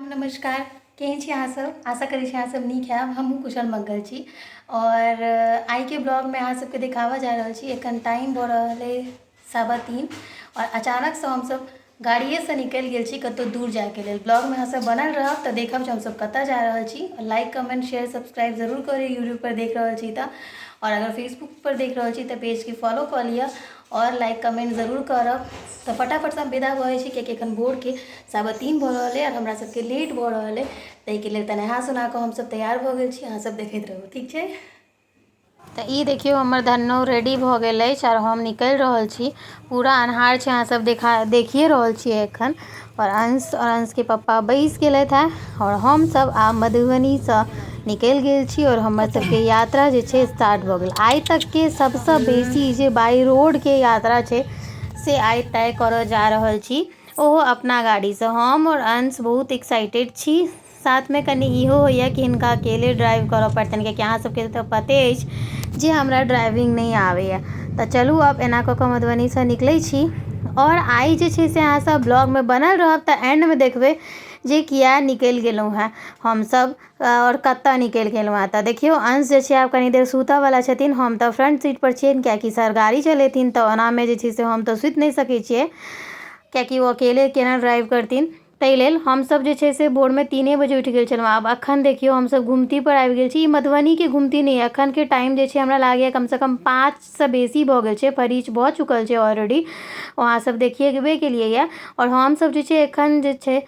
नमस्कार। केहन छी अहाँ सब? आशा करै छी अहाँ सब नीक हैब। हमहूँ कुशल मंगल छी और आइ के ब्लॉग में अहाँ सबके देखाबऽ जा रहल छी। एखन टाइम भऽ रहल अइ 3:15 और अचानक से हम सब गाड़िए से निकलि गेल छी कतौ दूर जाए के लेल। ब्लॉग में अहाँ सब बनल रहब तऽ देखब जे हम सब कतऽ जा रहल छी। लाइक कमेंट शेयर सब्सक्राइब जरूर करी यूट्यूब पर देख रहल छी तऽ, और अगर फेसबुक पर देख रहल छी तऽ पेज के फॉलो कऽ लिअ और लाइक कमेंट जरूर करब। तऽ फटाफट से हम विदा भऽ जाइ छी कियाकि एखन भोर के 3:15 भऽ रहल अइ और हमरा सबके लेट भऽ रहल अइ। ताहिके लेल तऽ नहा सुना कऽ हम सब तैयार भऽ गेल छी। अहाँ सब देखैत रहू, ठीक छै? तऽ ई देखियौ हमर धन्नो रेडी भऽ गेल अछि और हम निकलि रहल छी। पूरा अन्हार छै, अहाँ सब देखिए रहल छियै एखन। और अंश के पप्पा बैस गेलथि हैं और हम सब आब मधुबनी से निकलि गेल छी और हमर सबके यात्रा जे छै स्टार्ट भऽ गेल। आइ तक के सबसँ बेसी जे बाई रोड के यात्रा छै से आइ तय करऽ जा रहल छी, ओहो अपना गाड़ी से। हम और अंश बहुत एक्साइटेड छी। साथ में कनि इहो होइए कि हिनका अकेले ड्राइव करऽ पड़तनि कियाकि अहाँ सबके तऽ पते अछि जे हमरा ड्राइविंग नहीं आबैए। तऽ चलू अब एना कऽ कऽ मधुबनी से निकलै छी। और आइ जे छै से अहाँ सब ब्लॉग में बनल रहब तऽ एंड में देखबै जे किया निकलि गेलहुँ हैं हमसब और कतऽ निकलि गेलहुँ हैं। तऽ देखियौ अंश जे छै आब कनी देर सुतऽ वाला छथिन। हम तऽ फ्रंट सीट पर छियनि कियाकि सर गाड़ी चलेथिन, तऽ ओनामे जे छै से हम तऽ सुति नहीं सकै छियै कियाकि वो अकेले केना ड्राइव करथिन। ताहि लेल हमसब जे छै से भोरमे 3 बजे उठि गेल छलहुँ। आब अखन देखियौ हमसब घुमती पर आबि गेल छी। ई मधुबनी के घुमती नहीं, अखन के टाइम जे छै हमरा लागैए कम से कम 5 से बेसी भऽ गेल छै, फरीच भऽ चुकल छै ऑलरेडी। अहाँ सब देखिए केलिए ये। और हम सब जे छै एखन जे छै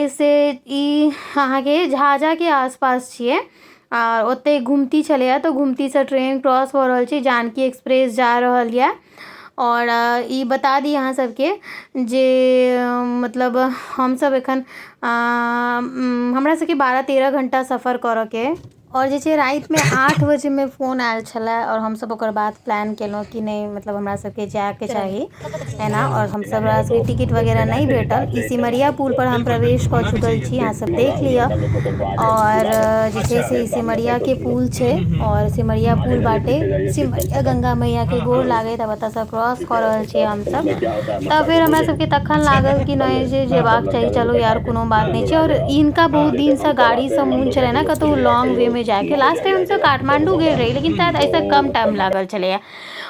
से ई अहाँके झाझा के आसपास छियै और ओते घुमती छलैए तऽ घुमती से ट्रेन क्रॉस भऽ रहल छै, जानकी एक्सप्रेस जा रहल यऽ। और ई बता दी अहाँ सबके जे मतलब हम सब एखन हमरा सबके 12-13 घंटा सफ़र करऽ के अइ। और जे छै राति में 8 बजे में फ़ोन आयल छलै और हम सब ओकर बाद प्लान केलहुँ कि नहीं मतलब हमरा सबके जाएके चाही एना। और हम सब हमरा सबके टिकट वगैरह नहीं भेटल। ई सिमरिया पुल पर हम प्रवेश कऽ चुकल छी, अहाँ सब देख लिअ। और जे छै से ई सिमरिया के पुल छै और सिमरिया पुल बाटे सिमरिया गंगा मैया के गोर लागैत अब एतऽ से क्रॉस कऽ रहल छियै हम सब। तऽ फिर हमरा सबके तखन लागल कि नहीं जे जेबाक चाही, चलो यार कोनो बात नहीं छै। और इनका बहुत दिन से गाड़ी से मन छलै ना कतौ लॉन्ग वे में जाके। लास्ट टाइम हम सब काठमांडू गेल रही लेकिन शायद ऐसा कम टाइम लागल छलैए।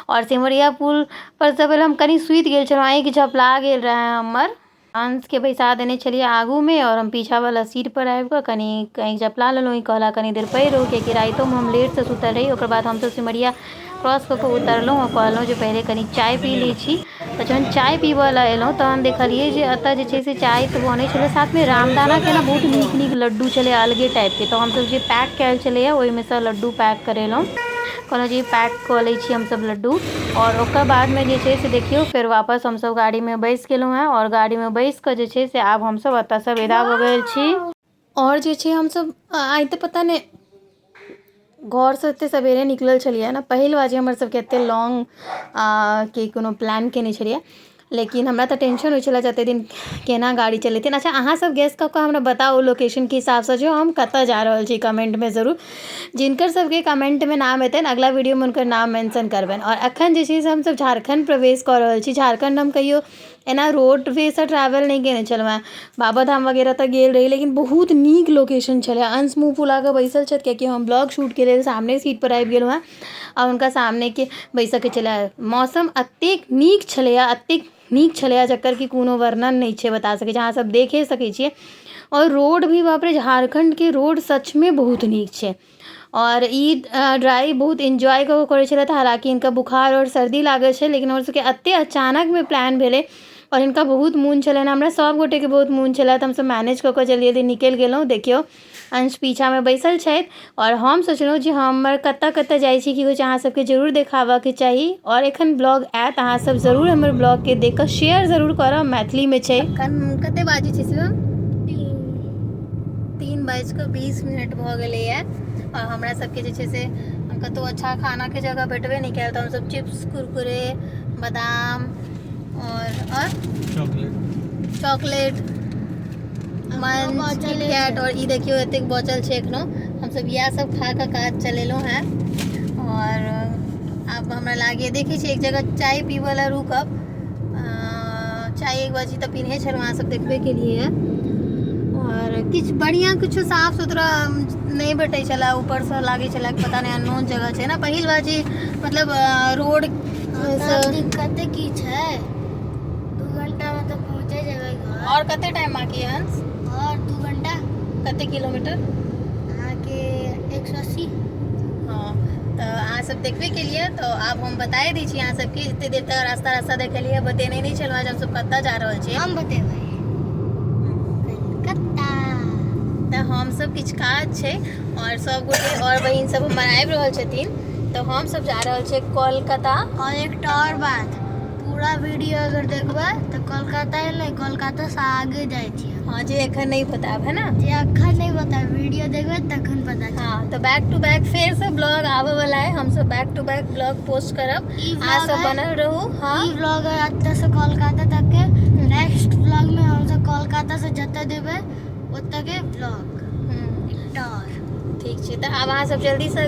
और सिमरिया पुल पर से पहिले हम कनी सुति गेल छलहुँ, आँखि झपला गेल रहे हमर। अंश के बैसा देने छलिए आगू में और हम पीछा वाला सीट पर आबि कऽ कनी आँखि झपला लेलहुँ। ई कहला कनी देर पड़ि रहू कियाकि राइतो में हम लेट से सुतल रही। ओकर बाद हम सब सिमरिया क्रॉस कऽ कऽ उतरलहुँ और कहलहुँ जे पहिले कनी चाय पी लै छी। तऽ जहन चाय पीबऽ लए एलहुँ तहन देखलिए जे एतऽ जे छै से चाय तऽ बनै छलै, साथ में रामदाना के ना बहुत नीक नीक लड्डू छलै अलगे टाइप के। तऽ हम सब जे पैक कयल छलैए ओहिमे से लड्डू पैक करेलहुँ, कहलहुँ जी पैक कऽ लै छी हम सब लड्डू। और ओकर बाद में जे छै से देखियौ फेर वापस हम सब गाड़ी में बैस गेलहुँ हैं और गाड़ी में बैस कऽ जे छै से आब हम सब एतऽ से विदा भऽ गेल छी। और जे छै हम सब आइ तऽ पता नहीं घर से एते सवेरे निकलल छलिए ना, पहिल बार जे हमर सबके एते लॉन्ग के कोनो प्लान केने छलिए। लेकिन हमरा तऽ टेंशन होइ छलै जते दिन केना गाड़ी चलेथिन। अच्छा अहाँ सब गेस कऽ कऽ हमरा बताओ लोकेशन के हिसाब से जो हम कतऽ जा रहल छी कमेंट में जरूर। जिनकर सबके कमेंट में नाम एतनि अगला वीडियो में उनकर नाम मेंशन करबनि। और अखन जे छै से हम सब झारखंड प्रवेश कऽ रहल छी। झारखंड हम कहियो एना रोड वे से ट्रैवल नहीं केने छलहुँ हैं। बाबाधाम वगैरह तऽ गेल रही लेकिन बहुत नीक लोकेशन छलै। अंश मुँह फुला कऽ बैसल छथि कियाकि हम ब्लॉग शूट के लेल सामने सीट पर आबि गेलहुँ हैं और हुनका सामने के बैसऽ के छलै। मौसम एतेक नीक छलैए, एतेक नीक छलैए जकर कि कोनो वर्णन नहीं छै बता सकै छी, अहाँ सब देखे सकै छियै। और रोड भी बाप रे झारखंड के रोड सच में बहुत नीक छै। और ई ड्राइव बहुत एंजॉय कऽ करै छलथि। हालांकि इनका बुखार और सर्दी लागल छै लेकिन हमर सबके एते अचानक में प्लान भेलै और इनका बहुत मोन छलनि, हमरा सब गोटे के बहुत मोन छलै, तऽ हम सब मैनेज कऽ कऽ जल्दी जल्दी निकलि गेलहुँ। देखियौ अंश पीछा में बैसल छथि और हम सोचलहुँ जे हमर कतऽ कतऽ जाइ छी की होइ छै अहाँ सबके जरूर देखाबऽ के चाही। और एखन ब्लॉग आयत, अहाँ सब जरूर हमर ब्लॉग के देख कऽ शेयर जरूर करब, मैथिली में छै। कते बाजै छै शिवम? 3:20 भऽ गेलैए। और हमरा सबके जे छै से कतौ अच्छा खाना के जगह भेटबे नहीं कयल तऽ हम सब चिप्स कुरकुरे बादाम और चॉकलेट मंच किटकैट और ई देखियो एतेक बचल छै एखनो। हम सब इएह सब खा कऽ काज चलेलहुँ हैं। और आब हमरा लागैए देखै छी एक जगह चाय पीबऽ लए रुकब। चाय एक बाजी तऽ पीने छलहुँ, अहाँ सब देखबे केलिए। और किछु बढ़िया कुछ साफ सुथरा नहीं भेटै छला, ऊपर से लागे छला पता नहीं अननोन जगह छै ना। पहिल बार जी मतलब रोड दिक्कत की छै 2 घंटा में तो पहुंचे जेबै घर। और कते टाइम बाकी है हंस? और 2 घंटा। कते किलोमीटर? आके 180। हाँ तो अहाँ सब देखबे के लिए तो अब हम बताए दी छी अहाँ सबके एते देर तक रास्ता देखे लिए बतेने नहीं छलवा जब सब कत्ता जा रहल छै। हम बतेबै कलकत्ता। तो हम सब किछ काज छै और सब गोटे और बहिन सब हमर आबि रहल छथिन, तो हम सब जा रहल छै कोलकाता। और एक और बात, पूरा वीडियो अगर देखबै तो कोलकाता नहीं, कोलकाता से आगे जाए छी। हाँ जे एखन नहीं पता है ना, जे अखन नहीं पता, वीडियो देखबै तखन पता चलत। हाँ तो बैक टू बैक फिर से ब्लॉग आवे वाला है, हम सब back to back blog post करब, आ सब बनल रहू। हाँ ई ब्लॉग एतऽ से कोलकाता तक के, नेक्स्ट ब्लॉग में हम सब कोलकाता से जतऽ देबै ओतऽ के ब्लॉग और ठीक छै। तो अब अहाँ सब जल्दी से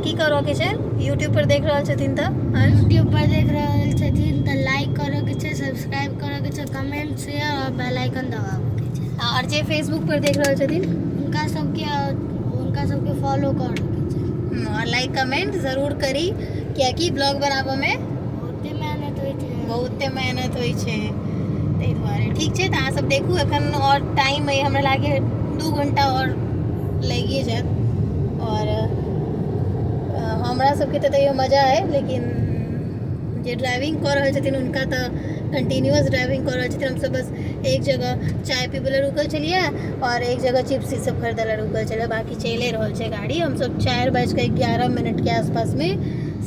की करो के छै, यूट्यूब पर देख रहल छथिन तो यूट्यूब पर देख रहल छथिन तो लाइक करो के छै, सब्सक्राइब करो के छै, कमेंट शेयर और बेल आइकन दबाबो के छै। और जे फेसबुक पर देख रहल छथिन उनका सबके फॉलो करो के छै और लाइक कमेंट जरूर करी, कियाकि ब्लॉग बनाबो में बहुते मेहनत होइ छै, बहुते मेहनत होइ छै ताहि दुआरे। ठीक छै तो अहाँ सब देखू, एखन और टाइम है, हमरा लागे 2 घंटा और लगिए जात। और हमरा सबके तो तैयो मजा है, लेकिन जे ड्राइविंग कर रहल छथिन उनका तो कंटिन्यूअस ड्राइविंग कर रहल छथिन। हम सब बस एक जगह चाय पीबे ला रुकल छलिए और एक जगह चिप्स ई सब खरीदे ला रुकल छलिए, बाकी चले रहल छै गाड़ी। हम सब 4:11 के आसपास में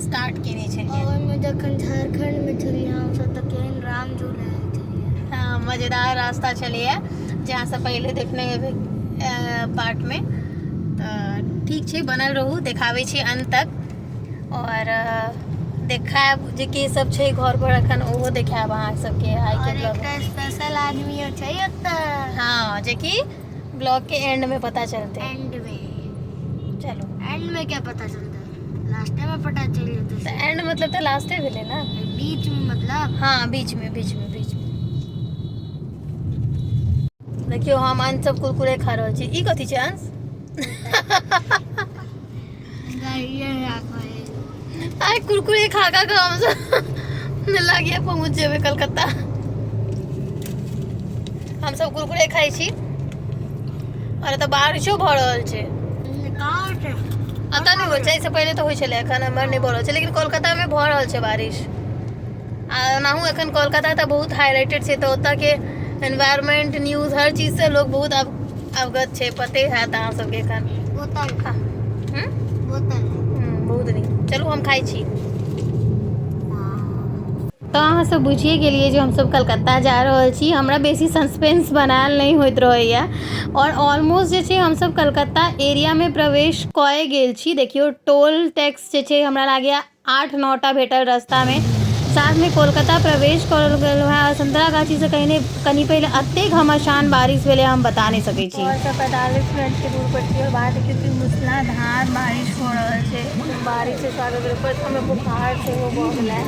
स्टार्ट केने छलिए। और में जखन झारखंड में छलिए हम सब तो केहन राम झूला छलिए। हाँ मज़ेदार रास्ता छलिए, जहाँ से पहले देखने हेबै पार्ट में। तो ठीक छै, बनल रहू, देखाबै छी अंत तक। और देखाब जे की सब छै घर पर एखन, ओहो देखाब अहाँ सबके आइ के और ब्लॉग। एकटा स्पेशल आदमी छै एतऽ, हाँ जे कि ब्लॉग के एंड में पता चलते। एंड में। चलो एंड में क्या पता चलता है, लास्ट में पता चल तो जाता एंड मतलब तो लास्टे भेले ना, बीच में मतलब। हाँ बीच में। देखियो हम अंश सब कुरकुरे खा रहल छी। ई कथी छै अंश? गाड़िए राखो आइ कुरकुरे खा खा के हम सब लागिए पहुँच जेबै कलकत्ता। हम सब कुरकुरे खाइ छी और एतऽ बारिशो भऽ रहल छै। कहाँ छै? अतऽ नहीं होइ छै, इससे पहले तो होइ छलै, एखन हमर नहीं भऽ रहल छै, लेकिन कोलकाता में भऽ रहल छै बारिश। आ नाहू एखन कोलकाता तऽ बहुत हाईलाइटेड छै, तो ओतऽ के एनवायरनमेंट न्यूज हर चीज से लोग बहुत अवगत छै, पते हैत अहाँ सबके एखन। बोतल हम्म बोतल बहुत नहीं। चलू हम खाइ छी। तो अहाँ सब बुझिए गेलिए जे हम सब कलकत्ता जा रहल छी। हमरा बेसी सस्पेंस बनायल नहीं होइत रहैया और ऑलमोस्ट जे छै हम सब कलकत्ता एरिया में प्रवेश कए गेल छी। देखियो टोल टैक्स जे छै हमरा लागैया 8-9 टा भेटल रास्ता में, साथ में कोलकाता प्रवेश करल गेल है। और संतरागाछी से कहीं पहले एतेक घमासान बारिश भेले हम बता नहीं सकै छी। और 45 मिनट के दूर पर छी और बाहर देखियो कि मूसलाधार बारिश हो रहल छै। बारिश से स्वागत ऊपर हमें बुखार से हो भऽ गेलै,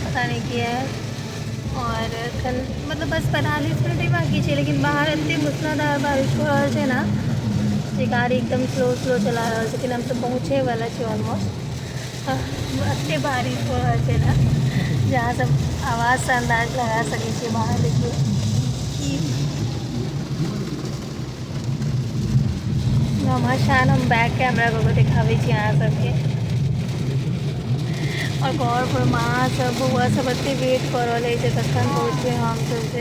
पता नहीं किया है। और एखन मतलब बस 45 मिनट ही बाकी छै, लेकिन बाहर एते मूसलाधार बारिश हो रहल छै ना जे गाड़ी एकदम स्लो चला रहल छै, लेकिन हम सब पहुँचे वाला छै ऑलमोस्ट। एते बारिश हो रहल छै ना, जहाँ सब आवाज से अंदाज लगा सकै छियै। बाहर देखिए घमासान हम बैक कैमरा को दिखाबै छी अहाँ सबके। और घर पर माँ सब बउआ सब एते वेट कर रहल है कखन पहुँचबे हम सब से।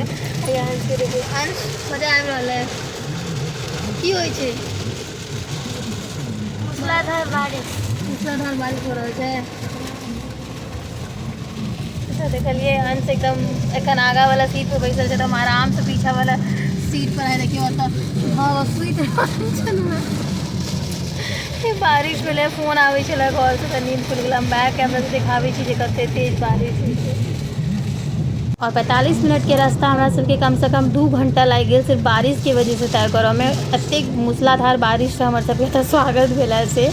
अंश के देखिए, अंश मजा आबि रहल है। की होइ छै? मूसलाधार बारिश हो रहल छै। तो देखलिए अंश एकदम एखन आगा वाला सीट पे बैसल छै, तो हम आराम से पीछा वाला सीट पर है। देखियो हाँ सुइत बारिश भेलै, फोन आबै छलै घर से, नींद खुलि गेल। हम बैक कैमरा से दिखाबै छी जे कते तेज बारिश होइ छै। और 45 मिनट के रास्ता हमरा सबके कम से कम 2 घंटा लागि गेल सिर्फ बारिश के वजह से तय करऽ में। एतेक मूसलाधार बारिश से हमर सबके तऽ स्वागत भेला से।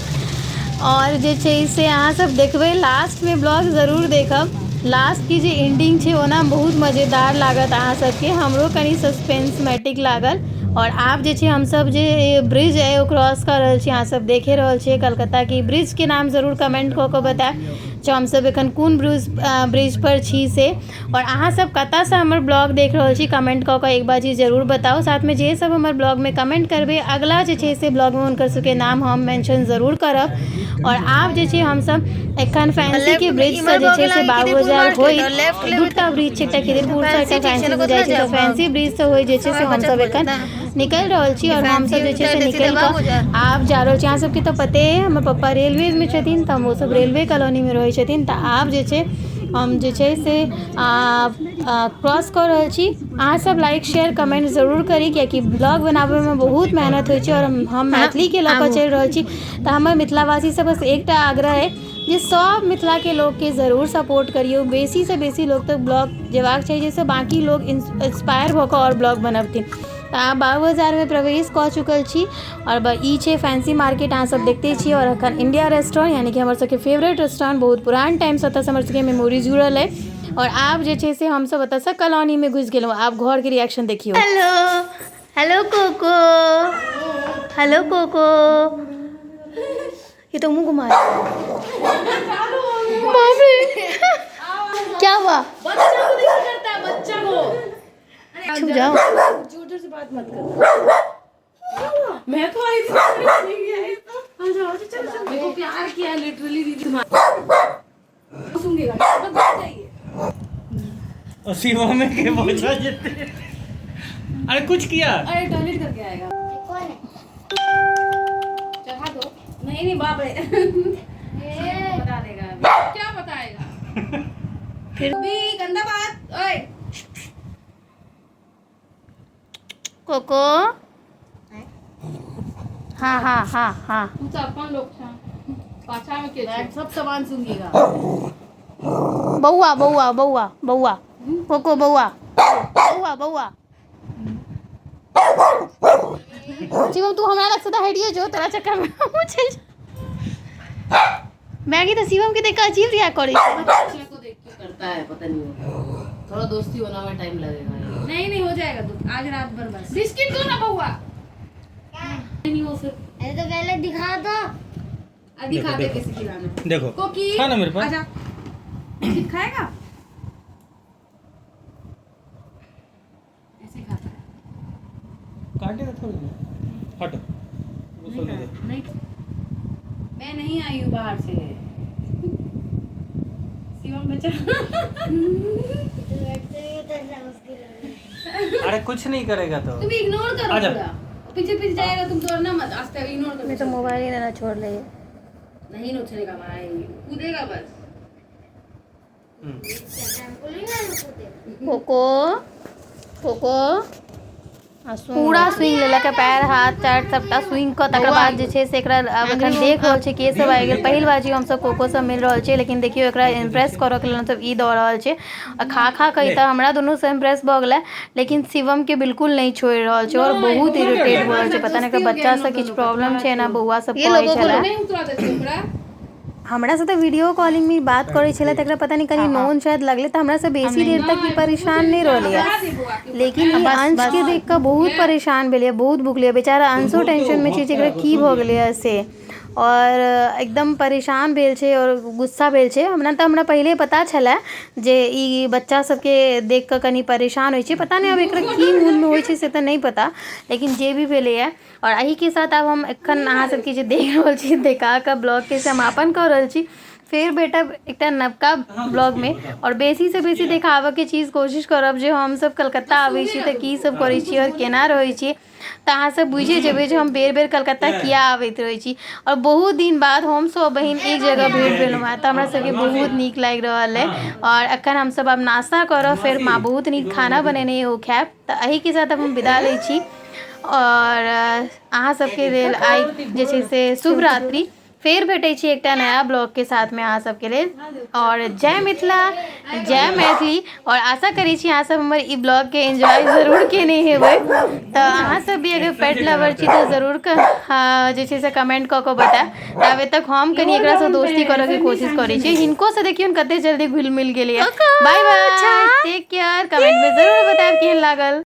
और जे छै से अहाँ सब देखबै, लास्ट में ब्लॉग जरूर देखब। लास्ट की जे एंडिंग छै ओना बहुत मज़ेदार लागत अहाँ सबके, हमरो कनी सस्पेंसमेटिक लागल। और आप जे छै हम सब जे ब्रिज है वो क्रॉस कर रहल छी, अहाँ सब देखे रहल छियै कलकत्ता के ब्रिज के नाम जरूर कमेंट कऽ के बताएब जो हम सब एखन कोन ब्रिज पर छी से। और अहाँ सब कतऽ से हमर ब्लॉग देख रहल छी कमेंट कऽ के एक बार जी जरूर बताओ। साथ में जे सब हमर ब्लॉग में कमेंट करबे अगला जे छै से ब्लॉग में हुनकर सबके नाम हम मेंशन जरूर करब। और आप जे छै हम सब एखन फैंसी के ब्रिज से जे छै से बाबू बाजार होई दूटा ब्रिज छै, एकटा खिदिरपुर से एकटा फैंसी से जाय छै, तो फैंसी ब्रिज से होई जे छै से हम सब एखन निकल रहल छी। और हम सब जे छै से निकल कऽ आप जा रहल छी। अहाँ सबके तो पते है हमर पप्पा रेलवे में छथिन तऽ वो सब रेलवे कॉलोनी में रहै छथिन, तऽ आब जे छै हम जे छै से क्रॉस कऽ रहल छी। अहाँ सब लाइक शेयर कमेंट जरूर करी, कियाकि ब्लॉग बनाबे में बहुत मेहनत होइ छै और हम मैथिली के लऽ कऽ चलि रहल छी। तऽ हमर मिथिलावासी से बस एकटा आग्रह है जे सब मिथिला के लोग के जरूर सपोर्ट करियो, बेसी से बेसी लोग तक ब्लॉग जेबाक चाहिए जैसे बाकी लोग इंस्पायर भऽ कऽ और ब्लॉग बनबथिन। तऽ आब बाबू बाजार में प्रवेश कऽ चुकल छी और ई छै फैंसी मार्केट अहाँ सब देखते छी। और अखन इंडिया रेस्टोरेंट यानी कि हमर सबके फेवरेट रेस्टोरेंट बहुत पुरान टाइम से ओतऽ हमर सबके मेमोरी जुड़ल है। और आब जे छै से हम सब ओतऽ से कॉलोनी में घुसि गेलहुँ। आब घर के रिएक्शन देखियो। Hello hello Coco, hello Coco, ये तो मुंह घुमा रहा है। बाप रे क्या हुआ? बच्चा को देखा करता है, बच्चा को। छुप जाओ, जोर से बात मत कर। मैं तो आई थी आ जाओ चल चल। मेरे को प्यार किया लिटरली दीदी सुनेगा बस जाइए। और सीमा में के पहुंचा जेते। अरे कुछ किया, अरे टॉयलेट करके आएगा। कौन है? चढ़ा दो। नहीं बाप रे बता देगा अभी। क्या बताएगा फिर भी गंदा बात। ओए कोको, हाँ हाँ हाँ हाँ तू तो अपन लोग था पाछा में के सब सामान सुनेगा। बउआ बउआ बउआ बउआ कोको बउआ बउआ बउआ। शिवम तू हमरा लग से हटिए जो तोरा चक्कर में पूछे मैगी तो शिवम के देख के अजीब रिएक्ट करे छै। बच्चे को देख के करता है पता नहीं वो। थोड़ा दोस्ती होना में टाइम लगेगा। नहीं हो जाएगा तू आज रात भर बस। बिस्किट दो ना बउआ। नहीं हो सकता। अरे तो पहले दिखा दो। दिखा दे किसी खिलाना। देखो कोकी था ना मेरे पास। आजा बिस्किट खाएगा ऐसे खाता है। काटेगा थोड़ी, हट वो नहीं, नहीं मैं नहीं आई हूँ बाहर से। शिवम बच्चा अरे कुछ नहीं करेगा तो तुम इग्नोर करो आजा। पूरा। पीछे पीछे जाएगा तुम तोड़ना मत आस्ते इग्नोर करो। मैं तो मोबाइल ही ना छोड़ ले। नहीं नोचेगा भाई कूदेगा बस। कोको कोको पूरा स्विंग लेलक पैर हाथ चार सबटा स्विंग क तकर बाद जे छै से एकरा अब एखन देख रहल छै के सब आबि गेल। पहिल बार हम सब कोको सब मिल रहल छै, लेकिन देखियो एकरा इम्प्रेस करऽ के लेल मतलब ई दऽ रहल छै। आ खा खा के तऽ हमरा दुनू से इम्प्रेस भऽ गेलै, लेकिन शिवम के बिल्कुल नहीं छोड़ि रहल छै और बहुत इरिटेट भऽ रहल छै। पता नहीं एकरा बच्चा से किछु प्रॉब्लम छै ना, बौआ सब कहै छलै नहीं उतरा देते ओकरा। हमरा से तो वीडियो कॉलिंग में बात करे छले तऽ एकरा पता नहीं कहीं नोन शायद लगले तऽ हमरा से बेसी देर तक ई परेशान नहीं रहलिए। लेकिन ई अंश के देख के बहुत परेशान भेलिए, बहुत भूखलिए। बेचारा अंशो टेंशन में छै जे एकरा की भऽ गेलै से, और एकदम परेशान भेल छै और गुस्सा भेल छै। हमरा पहले पता छलै जे ई बच्चा सबके देख कऽ कनी परेशान होइ छै, पता नहीं अब एकरा की मूड में होइ छै से तऽ नहीं पता, लेकिन जे भी भेलै है। और एही के साथ अब हम एखन अहाँ सबके जे देख रहल छी देखा कऽ ब्लॉग के समापन कऽ रहल छी। फिर बेटा एकटा नवका ब्लॉग में और बेसी से बेसी देखाबऽ के चीज कोशिश करब जे हम सब कलकत्ता आबै छी तऽ की सब करै छी और केना रहै छी। तऽ अहाँ सब बुझे जेबै जे हम बेर बेर कलकत्ता किया आबैत रहै छी। और बहुत दिन बाद हम सब बहिन एक जगह भेंट भेलहुँ हँ तऽ हमरा सबके बहुत नीक लागि रहल है। और एखन हम सब अब नाश्ता करब, फिर माँ बहुत नीक खाना बनेने है ओ खायब। तऽ एही के साथ अब हम विदा लै छी और अहाँ सबके लेल आइ जे छै से शुभ रात्रि। फिर भेटै छी एकटा नया ब्लॉग के साथ में अहाँ सबके लेल। और जय मिथिला जय मैथिली। और आशा करै छी अहाँ सब हमर ई ब्लॉग के एंजॉय जरूर केने हेबै। तऽ अहाँ सब भी अगर पेट लवर छी तऽ जरूर जे छै से कमेंट कऽ के बताएब। ताबे तक हम कनी एकरा से दोस्ती करऽ के कोशिश करै छी। हिनको से देखियौ कते जल्दी घुल मिल गेलिए। Bye bye, take care. Comment में जरूर बताएब केहन लागल।